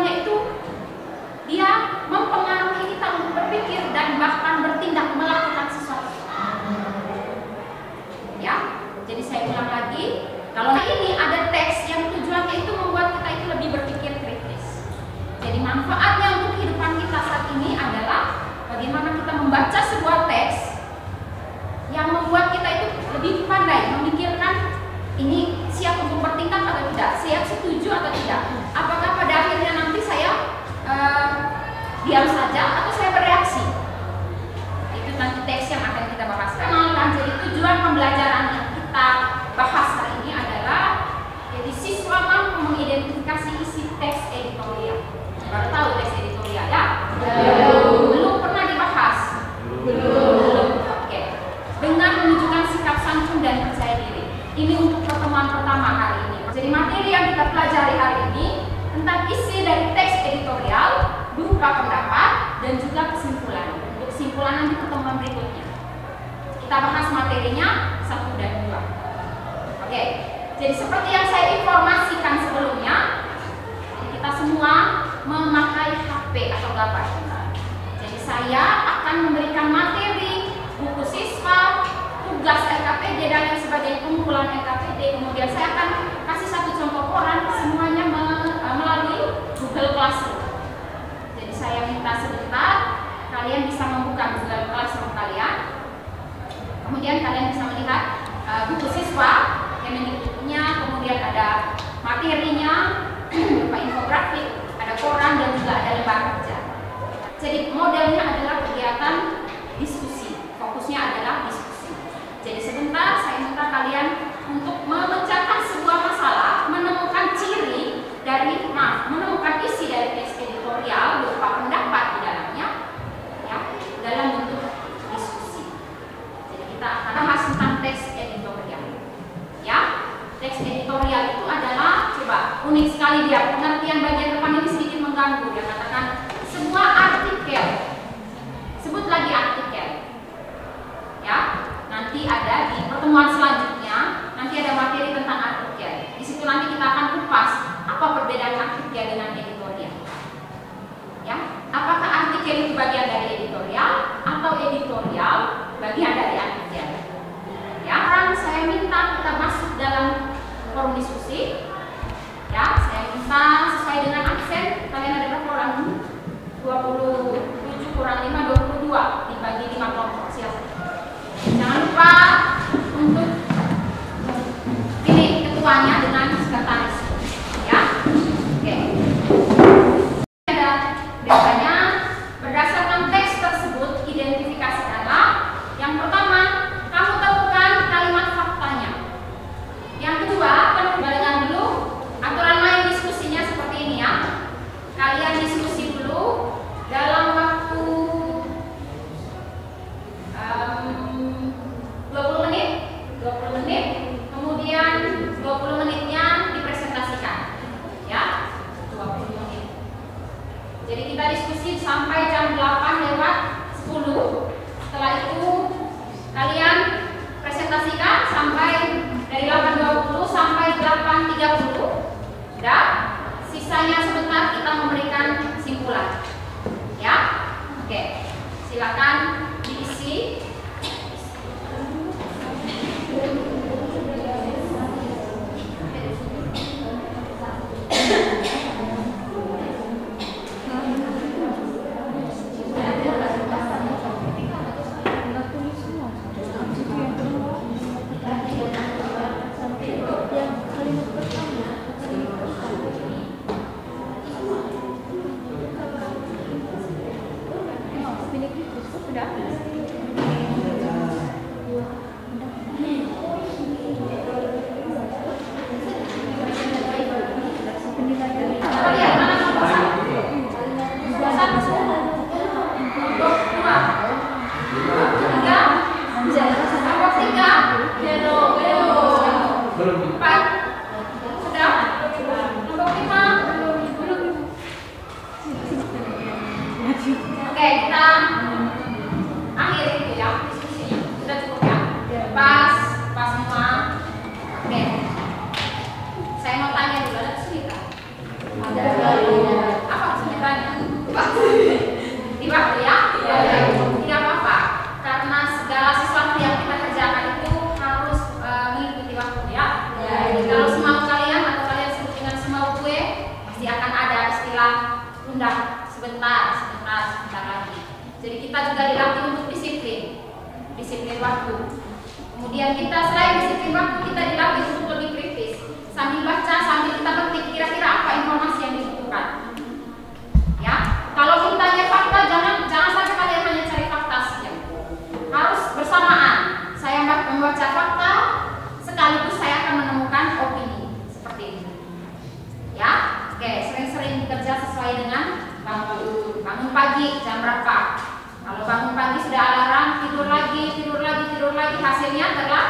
tujuannya itu dia mempengaruhi kita untuk berpikir dan bahkan bertindak melakukan sesuatu. Ya, jadi saya ulang lagi, kalau ini ada teks yang tujuannya itu membuat kita itu lebih berpikir kritis. Jadi manfaatnya untuk kehidupan kita saat ini adalah bagaimana kita membaca sebuah teks yang membuat kita itu lebih pandai memikirkan ini siap untuk bertindak atau tidak, siap setuju atau tidak. Apakah pada akhirnya nanti saya diam saja atau saya bereaksi? Itu nanti teks yang akan kita bahas. Kenalkan, jadi tujuan pembelajaran yang kita bahas hari ini adalah jadi siswa mampu mengidentifikasi isi teks editorial. Baru tahu teks editorial ya? Belum pernah dibahas? Belum. Oke. Dengan menunjukkan sikap santun dan percaya diri. Ini untuk pertemuan pertama hari ini. Jadi materi yang kita pelajari hari ini tentang isi dari teks editorial berupa pendapat dan juga kesimpulan. Untuk kesimpulan nanti pertemuan berikutnya. Kita bahas materinya 1 dan 2. Oke. Jadi seperti yang saya informasikan sebelumnya, kita semua memakai HP atau gapar. Jadi saya akan memberikan materi, buku siswa, tugas LKPD dan lain sebagainya, kumpulan LKPD. Kemudian saya akan kasih 1 contoh koran, semuanya melalui Google Classroom. Jadi saya minta sebentar, kalian bisa membuka Google Classroom kalian. Kemudian kalian bisa melihat buku siswa, Kemendikbudnya, kemudian ada materinya, berupa infografik, ada koran dan juga ada lembar kerja. Jadi modelnya adalah kegiatan diskusi, fokusnya adalah diskusi. Jadi sebentar saya minta kalian untuk memecahkan sebuah masalah, menemukan ciri dari, menemukan isi dari teks editorial berupa pendapat di dalamnya, ya, dalam bentuk diskusi. Jadi kita akan bahas tentang teks editorial, ya. Teks editorial itu adalah, coba unik sekali dia, pengertian bagian depan ini sedikit mengganggu. Dia katakan sebuah artikel, sebut lagi artikel, ya. Nanti ada di pertemuan selanjutnya, nanti ada materi tentang artikel. Di situ nanti kita akan kupas apa perbedaan artikel dengan editorial. Ya, apakah artikel itu bagian dari editorial atau editorial bagian dari artikel? Ya, sekarang saya minta kita masuk dalam forum diskusi. Ya, saya minta sesuai dengan absen, kalian ada berapa orang? 27 kurang 5, 22, dibagi 5 kelompok. Silakan. Jangan lupa untuk pilih ketuanya dengan sekretaris, ya. Oke. Ada biasanya berdasarkan teks tersebut identifikasikanlah. Yang pertama, kamu temukan kalimat faktanya. Yang kedua, dengan dulu aturan main diskusinya seperti ini ya. Kalian diskusi dulu dalam waktu 20 menit, kemudian 20 menitnya dipresentasikan, ya, 20 menit. Jadi kita diskusi sampai jam 8:10. Setelah itu kalian presentasikan sampai dari 8:20 sampai 8:30. Dan sisanya sebentar kita memberikan kesimpulan, ya. Oke, silakan diisi. Oke, kita istilah tunda sebentar lagi. Jadi kita juga dilatih untuk disiplin waktu. Kemudian kita selain disiplin waktu, kita dilatih untuk lebih kritis. Sambil baca, sambil kita ketik kira-kira apa informasi yang dibutuhkan. Ya, kalau mintanya fakta, jangan sampai kalian hanya cari fakta saja. Harus bersamaan. Saya membaca fakta, sekaligus saya akan menemukan opini seperti ini. Ya, oke, sering-sering bekerja sesuai dengan bangun pagi jam berapa. Kalau bangun pagi sudah alarm, tidur lagi, hasilnya adalah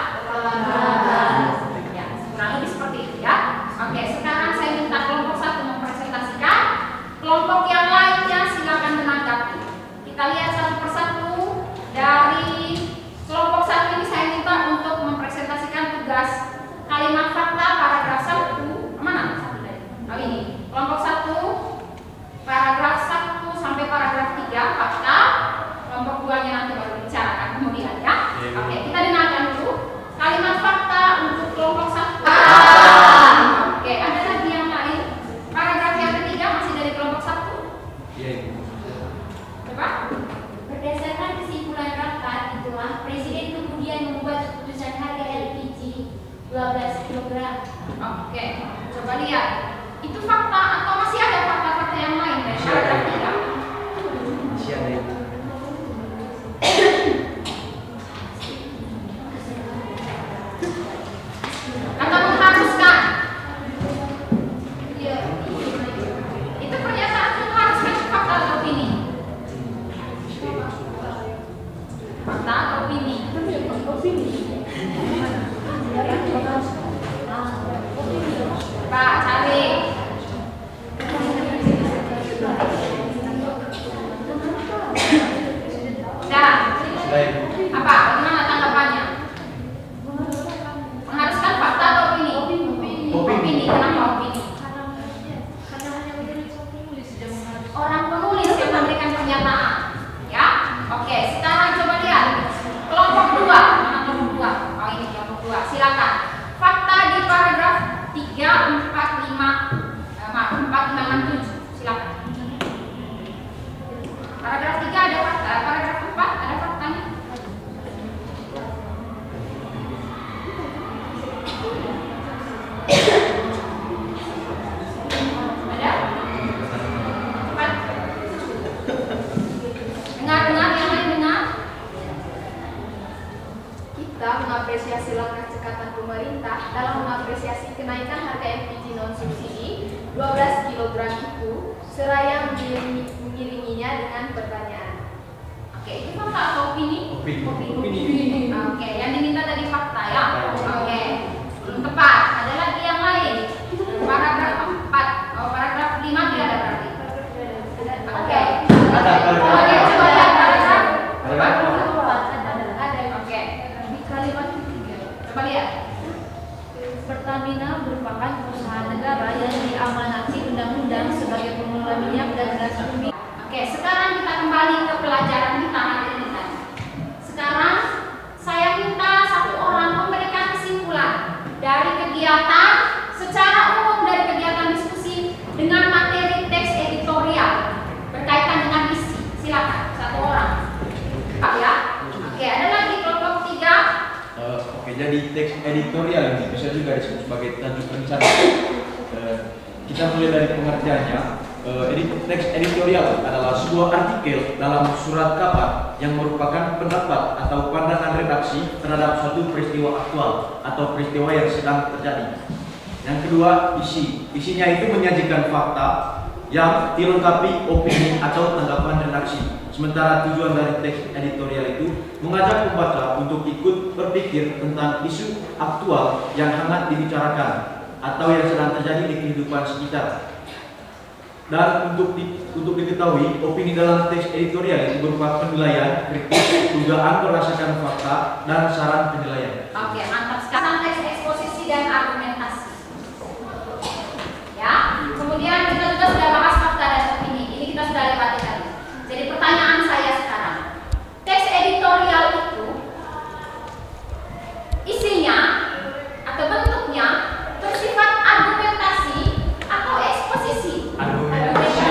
ya, kurang lebih seperti itu ya. Oke, sekarang saya minta kelompok 1 mempresentasikan, kelompok yang lainnya silakan menanggapi. Kita lihat satu persatu. Dari kelompok 1 ini saya minta untuk mempresentasikan tugas kalimat fakta paragraf 1. Mana? Oh ini, kelompok 1 paragraf 1 sampai paragraf 3 fakta. Kelompok 2-nya nanti baru bicarakan kemudian ya. Oke, kita dengarkan dulu kalimat fakta untuk kelompok 1. Oke, ada lagi yang lain? Paragraf yang ketiga masih dari kelompok 1. Iya. Coba. Berdasarkan kesimpulan rapat itulah, Presiden kemudian membuat keputusan harga LPG 12 kg. Oke, coba lihat. Itu fakta atau masih ada fakta-fakta yang lain dari paragraf 3? Masih ada ya. Kata mengharuskan. Itu pernyataan mengharuskan fakta atau opini? Fakta atau opini? Pak, cari. Dah. Apa? Bagaimana tanggapannya? Mengharuskan fakta atau opini? Opini. Kenapa opini? Orang penulis yang memberikan pernyataan. Ya. Oke, sekarang coba lihat. Kelompok 2. Mana kelompok 2? Oh ini kelompok 2. Silakan. Fakta di paragraf 3, 4, 5, 6, 7. Silakan. Paragraf 3 ada fakta, paragraf 4 ada faktanya. Ada? Cepat. Dengar, yang lain dengar. Kita mengapresiasi langkah cekatan pemerintah dalam mengapresiasi kenaikan harga LPG non subsidi 12 kg itu, seraya mengiringinya dengan pertanyaan. Oke, itu fakta atau opini? Opini. Oke, yang diminta tadi fakta ya. Oke, belum tepat. Ada lagi yang lain. Paragraf 4. Oh, paragraf 5 tidak ada berarti. Oke. Ada. Oke, coba lihat paragraf. Ada. Oke. Di kalimat ketiga, Coba lihat. Pertamina merupakan perusahaan negara yang diamanati undang-undang sebagai pengelola minyak dan gas bumi. Oke, sekarang kita kembali ke pelajaran kita hari ini. Sekarang saya minta satu orang memberikan kesimpulan dari kegiatan secara umum, dari kegiatan diskusi dengan materi teks editorial berkaitan dengan isi. Silakan satu orang. Pak ya. Oke, ada lagi kelompok 3. Oke, jadi teks editorial ini bisa juga disebut sebagai tajuk rencana. Kita mulai dari pengertiannya. Teks editorial adalah sebuah artikel dalam surat kabar yang merupakan pendapat atau pandangan redaksi terhadap suatu peristiwa aktual atau peristiwa yang sedang terjadi. Yang kedua, isinya itu menyajikan fakta yang dilengkapi opini atau tanggapan redaksi. Sementara tujuan dari teks editorial itu mengajak pembaca untuk ikut berpikir tentang isu aktual yang hangat dibicarakan atau yang sedang terjadi di kehidupan sekitar. Dan untuk diketahui, opini dalam teks editorial itu berupa penilaian, kritik, dugaan berdasarkan fakta, dan saran penilaian. Oke, mantap. Sekarang teks eksposisi dan argumentasi. Ya, kemudian kita juga sudah bahas fakta dan opini. Ini kita sudah lewati tadi. Jadi pertanyaan saya sekarang, teks editorial itu isinya atau bentuknya bersifat argumentasi atau eksposisi? Argumentasi.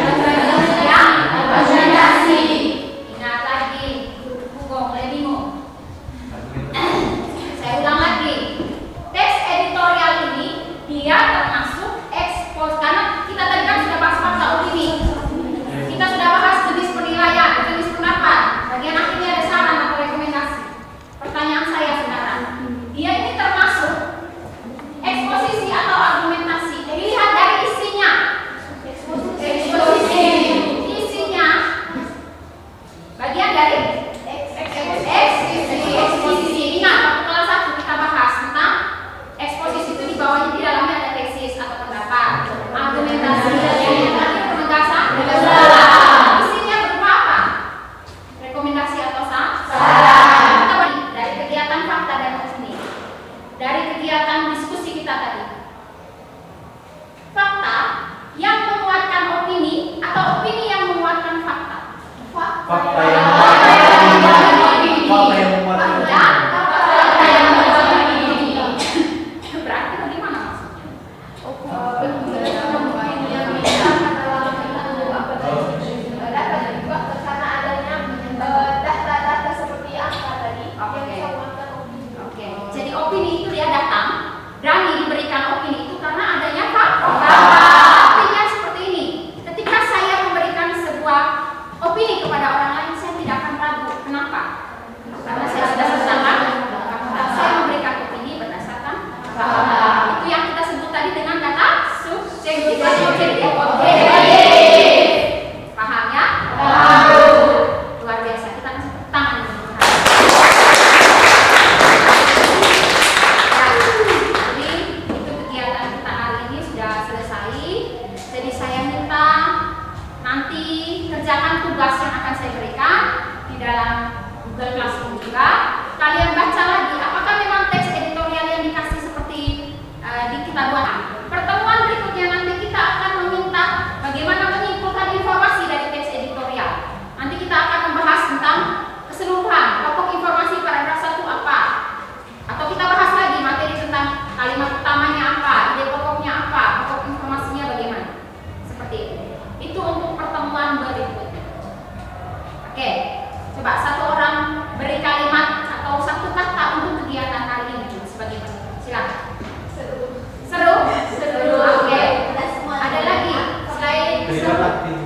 Itu untuk pertemuan berikutnya. Oke, coba satu orang beri kalimat atau satu kata untuk kegiatan kali ini sebagai penutup. Silakan. Seru. Seru? Seru. Oke. Kita semua Ada lagi selain Terima seru? kasih.